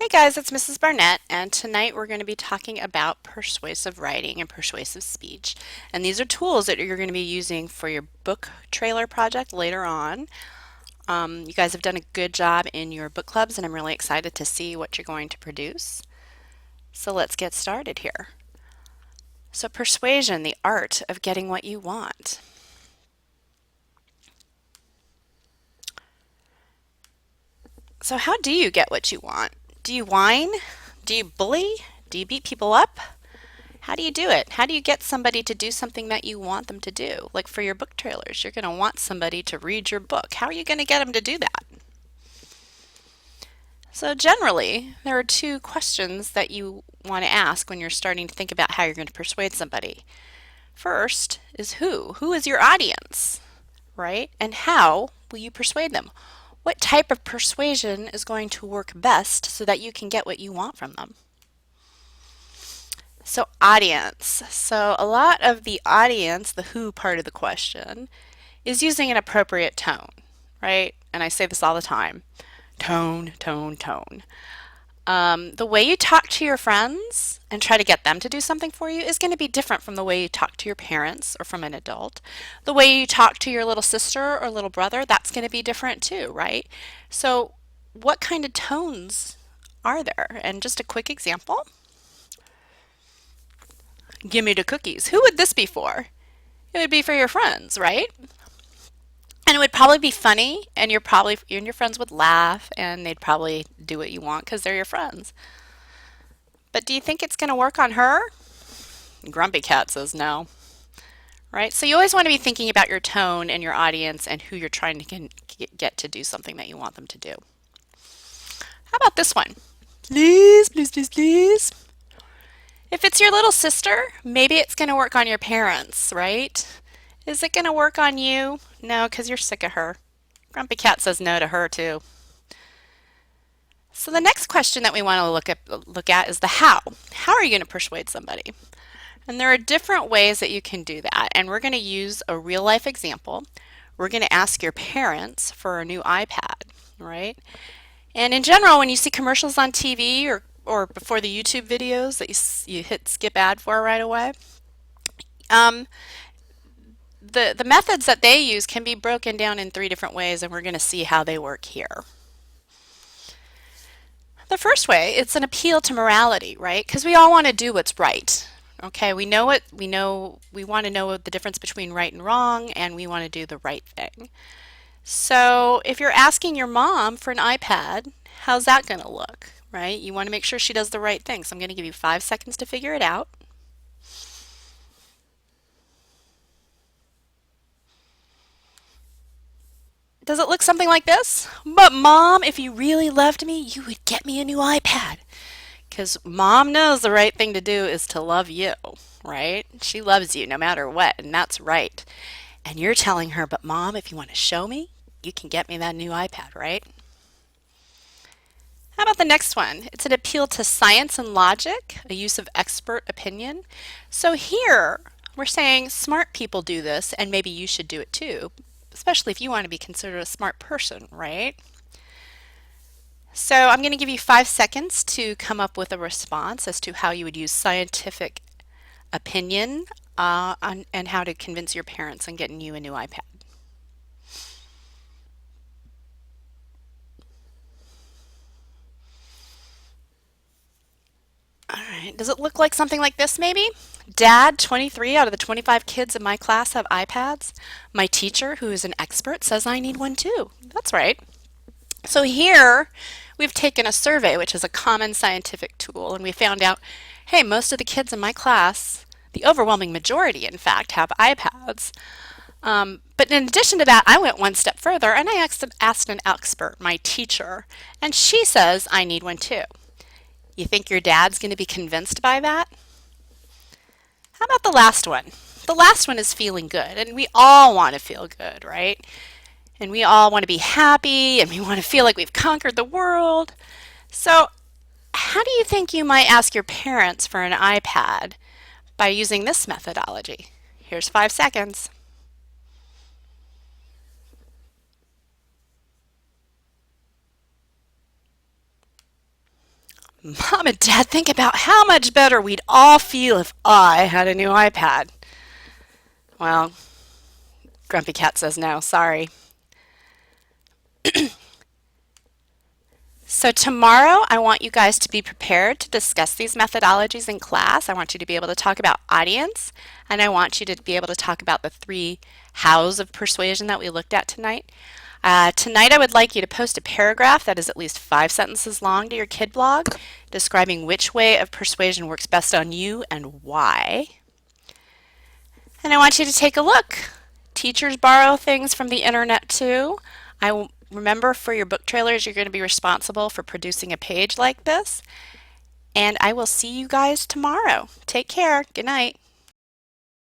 Hey guys, it's Mrs. Barnett, and tonight we're going to be talking about persuasive writing and persuasive speech. And these are tools that you're going to be using for your book trailer project later on. You guys have done a good job in your book clubs, and I'm really excited to see what you're going to produce. So let's get started here. So, persuasion, the art of getting what you want. So, how do you get what you want? Do you whine? Do you bully? Do you beat people up? How do you do it? How do you get somebody to do something that you want them to do? Like for your book trailers, you're going to want somebody to read your book. How are you going to get them to do that? So, generally, there are two questions that you want to ask when you're starting to think about how you're going to persuade somebody. First is who? Who is your audience, right? And how will you persuade them? What type of persuasion is going to work best so that you can get what you want from them? So, audience. So, a lot of the audience, the who part of the question, is using an appropriate tone, right? And I say this all the time. Tone, tone, tone. The way you talk to your friends and try to get them to do something for you is going to be different from the way you talk to your parents or from an adult. The way you talk to your little sister or little brother, that's going to be different too, right? So, what kind of tones are there? And just a quick example. Give me the cookies. Who would this be for? It would be for your friends, right? And it would probably be funny, and you and your friends would laugh, and they'd probably do what you want because they're your friends. But do you think it's going to work on her? Grumpy Cat says no, right? So you always want to be thinking about your tone and your audience and who you're trying to get to do something that you want them to do. How about this one? Please, please, please, please. If it's your little sister, maybe it's going to work on your parents, right? Is it going to work on you? No, because you're sick of her. Grumpy Cat says no to her too. So the next question that we want to look at is the how. How are you going to persuade somebody? And there are different ways that you can do that. And we're going to use a real life example. We're going to ask your parents for a new iPad, right? And in general, when you see commercials on TV or before the YouTube videos that you hit skip ad for right away, um, the methods that they use can be broken down in three different ways, and we're going to see how they work here. The first way, it's an appeal to morality, right? Because we all want to do what's right. Okay, we want to know the difference between right and wrong, and we want to do the right thing. So if you're asking your mom for an iPad, how's that going to look, right? You want to make sure she does the right thing. So I'm going to give you 5 seconds to figure it out. Does it look something like this? But mom, if you really loved me, you would get me a new iPad. Because mom knows the right thing to do is to love you, right? She loves you no matter what, and that's right. And you're telling her, but mom, if you want to show me, you can get me that new iPad, right? How about the next one? It's an appeal to science and logic, a use of expert opinion. So here, we're saying smart people do this, and maybe you should do it too, especially if you want to be considered a smart person, right? So I'm going to give you 5 seconds to come up with a response as to how you would use scientific opinion and how to convince your parents on getting you a new iPad. All right, does it look like something like this maybe? Dad, 23 out of the 25 kids in my class have iPads. My teacher, who is an expert, says I need one too. That's right. So here we've taken a survey, which is a common scientific tool, and we found out, hey, most of the kids in my class, the overwhelming majority, in fact, have iPads. But in addition to that, I went one step further and I asked an expert, my teacher, and she says I need one too. You think your dad's going to be convinced by that? How about the last one? The last one is feeling good, and we all want to feel good, right? And we all want to be happy, and we want to feel like we've conquered the world. So, how do you think you might ask your parents for an iPad by using this methodology? Here's 5 seconds. Mom and Dad, think about how much better we'd all feel if I had a new iPad. Well, Grumpy Cat says no, sorry. So tomorrow, I want you guys to be prepared to discuss these methodologies in class. I want you to be able to talk about audience, and I want you to be able to talk about the three hows of persuasion that we looked at tonight. Tonight, I would like you to post a paragraph that is at least 5 sentences long to your kid blog, describing which way of persuasion works best on you and why. And I want you to take a look. Teachers borrow things from the internet too. Remember, for your book trailers, you're going to be responsible for producing a page like this. And I will see you guys tomorrow. Take care. Good night.